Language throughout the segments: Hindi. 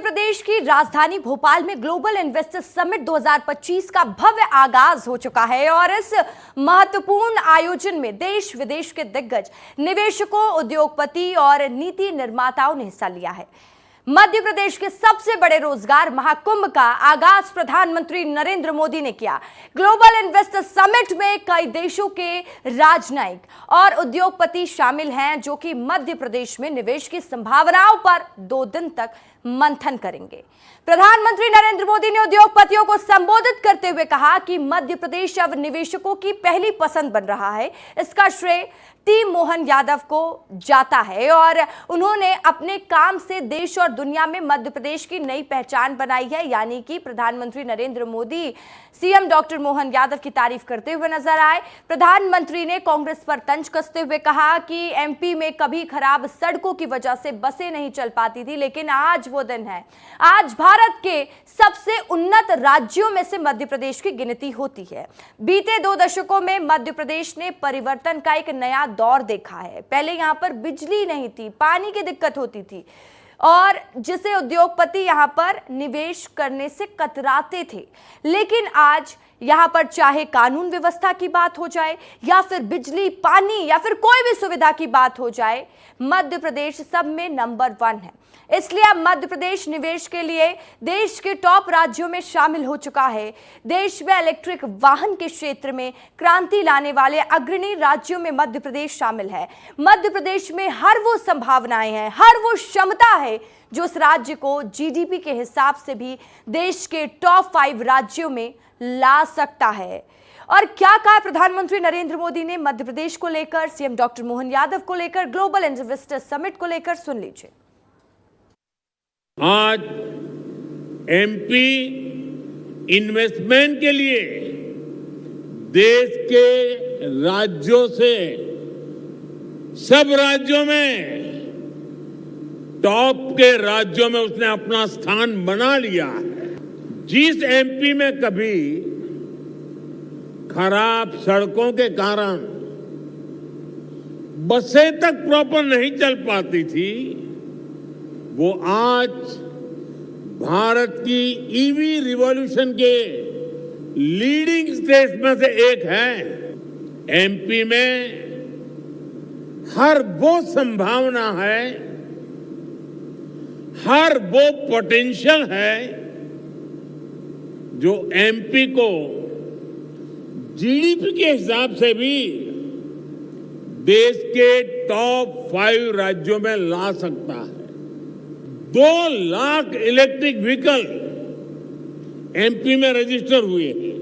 प्रदेश की राजधानी भोपाल में ग्लोबल इन्वेस्टर समिट 2025 का भव्य आगाज हो चुका है और इस महत्वपूर्ण आयोजन में देश विदेश के दिग्गज निवेशकों, उद्योगपति और नीति निर्माताओं ने हिस्सा लिया है। मध्य प्रदेश के सबसे बड़े रोजगार महाकुंभ का आगाज प्रधानमंत्री नरेंद्र मोदी ने किया। ग्लोबल इन्वेस्टर समिट में कई देशों के राजनयिक और उद्योगपति शामिल हैं जो कि मध्य प्रदेश में निवेश की संभावनाओं पर 2 दिन तक मंथन करेंगे। प्रधानमंत्री नरेंद्र मोदी ने उद्योगपतियों को संबोधित करते हुए कहा कि मध्य प्रदेश अब निवेशकों की पहली पसंद बन रहा है। इसका श्रेय टी मोहन यादव को जाता है और उन्होंने अपने काम से देश और दुनिया में मध्य प्रदेश की नई पहचान बनाई है। यानी कि प्रधानमंत्री नरेंद्र मोदी सीएम डॉक्टर मोहन यादव की तारीफ करते हुए नजर आए। प्रधानमंत्री ने कांग्रेस पर तंज कसते हुए कहा कि एमपी में कभी खराब सड़कों की वजह से बसें नहीं चल पाती थी, लेकिन आज वो दिन है। आज भारत के सबसे उन्नत राज्यों में से मध्य प्रदेश की गिनती होती है। बीते 2 दशकों में मध्य प्रदेश ने परिवर्तन का एक नया दौर देखा है। पहले यहां पर बिजली नहीं थी, पानी की दिक्कत होती थी और जिसे उद्योगपति यहां पर निवेश करने से कतराते थे, लेकिन आज यहां पर चाहे कानून व्यवस्था की बात हो जाए या फिर बिजली, पानी या फिर कोई भी सुविधा की बात हो जाए, मध्य प्रदेश सब में नंबर 1 है। इसलिए अब मध्य प्रदेश निवेश के लिए देश के टॉप राज्यों में शामिल हो चुका है। देश में इलेक्ट्रिक वाहन के क्षेत्र में क्रांति लाने वाले अग्रणी राज्यों में मध्य प्रदेश शामिल है। मध्य प्रदेश में हर वो संभावनाएं हैं, हर वो क्षमता है जो उस राज्य को जीडीपी के हिसाब से भी देश के टॉप 5 राज्यों में ला सकता है। और क्या कहा प्रधानमंत्री नरेंद्र मोदी ने मध्य प्रदेश को लेकर, सीएम डॉक्टर मोहन यादव को लेकर, ग्लोबल इन्वेस्टर समिट को लेकर, सुन लीजिए। आज एमपी इन्वेस्टमेंट के लिए देश के राज्यों से सब राज्यों में टॉप के राज्यों में उसने अपना स्थान बना लिया है। जिस एमपी में कभी खराब सड़कों के कारण बसें तक प्रॉपर नहीं चल पाती थी, वो आज भारत की ईवी रिवॉल्यूशन के लीडिंग स्टेट्स में से एक है। एमपी में हर वो संभावना है, हर वो पोटेंशियल है जो एमपी को जीडीपी के हिसाब से भी देश के टॉप 5 राज्यों में ला सकता है। 2 लाख इलेक्ट्रिक व्हीकल एमपी में रजिस्टर हुए हैं।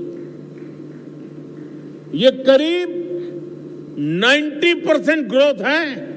ये करीब 90% ग्रोथ है।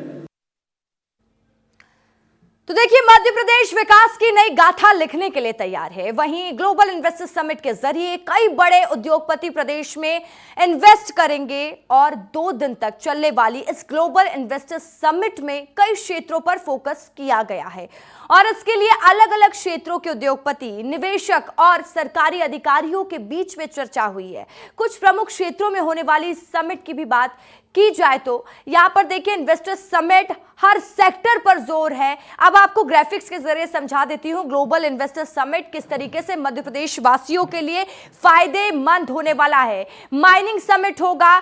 तो देखिए, मध्य प्रदेश विकास की नई गाथा लिखने के लिए तैयार है। वहीं ग्लोबल इन्वेस्टर समिट के जरिए कई बड़े उद्योगपति प्रदेश में इन्वेस्ट करेंगे और 2 दिन तक चलने वाली इस ग्लोबल इन्वेस्टर समिट में कई क्षेत्रों पर फोकस किया गया है और इसके लिए अलग अलग क्षेत्रों के उद्योगपति, निवेशक और सरकारी अधिकारियों के बीच में चर्चा हुई है। कुछ प्रमुख क्षेत्रों में होने वाली इस समिट की भी बात की जाए तो यहां पर देखिए, इन्वेस्टर समिट हर सेक्टर पर जोर है। अब आपको ग्राफिक्स के जरिए समझा देती हूं ग्लोबल इन्वेस्टर समिट किस तरीके से मध्य प्रदेश वासियों के लिए फायदेमंद होने वाला है। माइनिंग समिट होगा,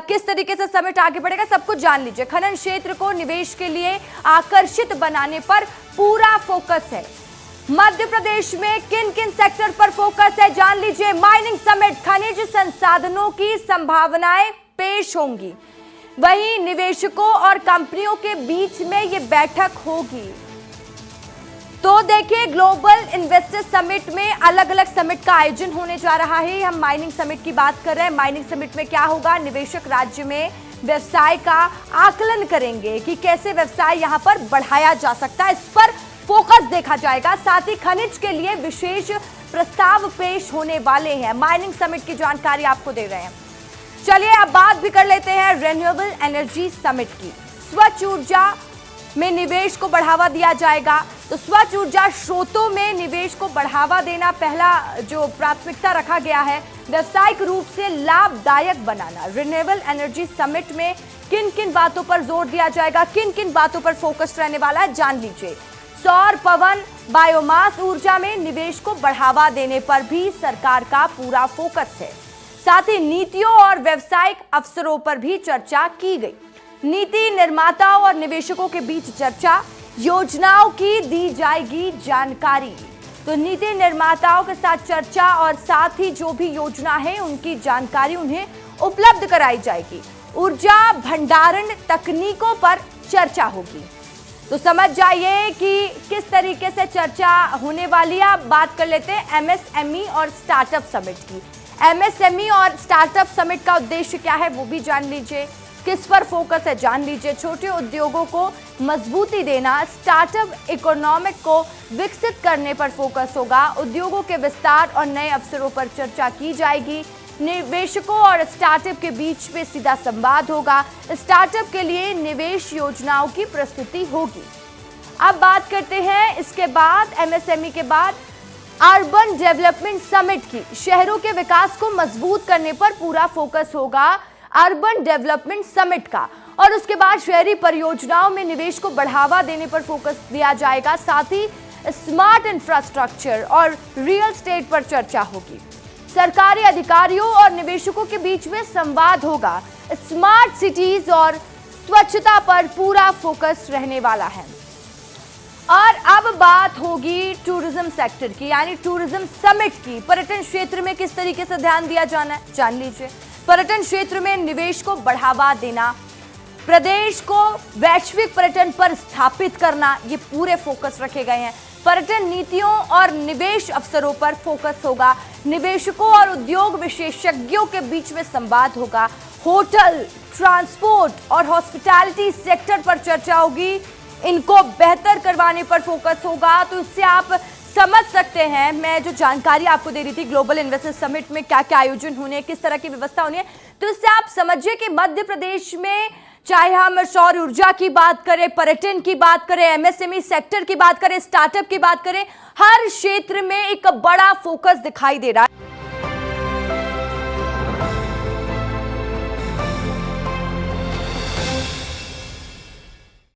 किस तरीके से समिट आगे बढ़ेगा सब कुछ जान लीजिए। खनन क्षेत्र को निवेश के लिए आकर्षित बनाने पर पूरा फोकस है। मध्य प्रदेश में किन किन सेक्टर पर फोकस है जान लीजिए। माइनिंग समिट, खनिज संसाधनों की संभावनाएं पेश होंगी। वहीं निवेशकों और कंपनियों के बीच में यह बैठक होगी। तो देखिए, ग्लोबल इन्वेस्टर समिट में अलग अलग समिट का आयोजन होने जा रहा है। हम माइनिंग समिट की बात कर रहे हैं। माइनिंग समिट में क्या होगा, निवेशक राज्य में व्यवसाय का आकलन करेंगे कि कैसे व्यवसाय यहां पर बढ़ाया जा सकता है, इस पर फोकस देखा जाएगा। साथ ही खनिज के लिए विशेष प्रस्ताव पेश होने वाले हैं। माइनिंग समिट की जानकारी आपको दे रहे हैं। चलिए अब बात भी कर लेते हैं रिन्यूएबल एनर्जी समिट की। स्वच्छ ऊर्जा में निवेश को बढ़ावा दिया जाएगा। तो स्वच्छ ऊर्जा स्रोतों में निवेश को बढ़ावा देना पहला जो प्राथमिकता रखा गया है। व्यावसायिक रूप से लाभदायक बनाना। रिन्यूएबल एनर्जी समिट में किन किन बातों पर जोर दिया जाएगा, किन किन बातों पर फोकस रहने वाला है, जान लीजिए। सौर, पवन, बायोमास ऊर्जा में निवेश को बढ़ावा देने पर भी सरकार का पूरा फोकस है। साथ ही नीतियों और व्यवसायिक अवसरों पर भी चर्चा की गई। नीति निर्माताओं और निवेशकों के बीच चर्चा, योजनाओं की दी जाएगी जानकारी। तो नीति निर्माताओं के साथ चर्चा और साथ ही जो भी योजना है उनकी जानकारी उन्हें उपलब्ध कराई जाएगी। ऊर्जा भंडारण तकनीकों पर चर्चा होगी। तो समझ जाइए कि किस तरीके से चर्चा होने वाली है। आप बात कर लेते हैं एमएसएमई और स्टार्टअप समिट की। एमएसएमई और स्टार्टअप समिट का उद्देश्य क्या है वो भी जान लीजिए, किस पर फोकस है जान लीजिए। छोटे उद्योगों को मजबूती देना, स्टार्टअप इकोनॉमिक को विकसित करने पर फोकस होगा। उद्योगों के विस्तार और नए अवसरों पर चर्चा की जाएगी। निवेशकों और स्टार्टअप के बीच में सीधा संवाद होगा। स्टार्टअप के लिए निवेश योजनाओं की प्रस्तुति होगी। अब बात करते हैं इसके बाद एमएसएमई के बाद अर्बन डेवलपमेंट समिट की। शहरों के विकास को मजबूत करने पर पूरा फोकस होगा अर्बन डेवलपमेंट समिट का। और उसके बाद शहरी परियोजनाओं में निवेश को बढ़ावा देने पर फोकस दिया जाएगा। साथ ही स्मार्ट इंफ्रास्ट्रक्चर और रियल एस्टेट पर चर्चा होगी। सरकारी अधिकारियों और निवेशकों के बीच में संवाद होगा। स्मार्ट सिटीज और स्वच्छता पर पूरा फोकस रहने वाला है। और अब बात होगी टूरिज्म सेक्टर की, यानी टूरिज्म समिट की। पर्यटन क्षेत्र में किस तरीके से ध्यान दिया जाना है जान लीजिए। पर्यटन क्षेत्र में निवेश को बढ़ावा देना, प्रदेश को वैश्विक पर्यटन पर स्थापित करना, ये पूरे फोकस रखे गए हैं। पर्यटन नीतियों और निवेश अवसरों पर फोकस होगा। निवेशकों और उद्योग विशेषज्ञों के बीच में संवाद होगा। होटल, ट्रांसपोर्ट और हॉस्पिटैलिटी सेक्टर पर चर्चा होगी। इनको बेहतर करवाने पर फोकस होगा। तो इससे आप समझ सकते हैं, मैं जो जानकारी आपको दे रही थी ग्लोबल इन्वेस्टर्स समिट में क्या क्या आयोजन होने हैं, किस तरह की व्यवस्था होनी है, तो इससे आप समझिए कि मध्य प्रदेश में चाहे हम सौर ऊर्जा की बात करें, पर्यटन की बात करें, एमएसएमई सेक्टर की बात करें, स्टार्टअप की बात करें, हर क्षेत्र में एक बड़ा फोकस दिखाई दे रहा है।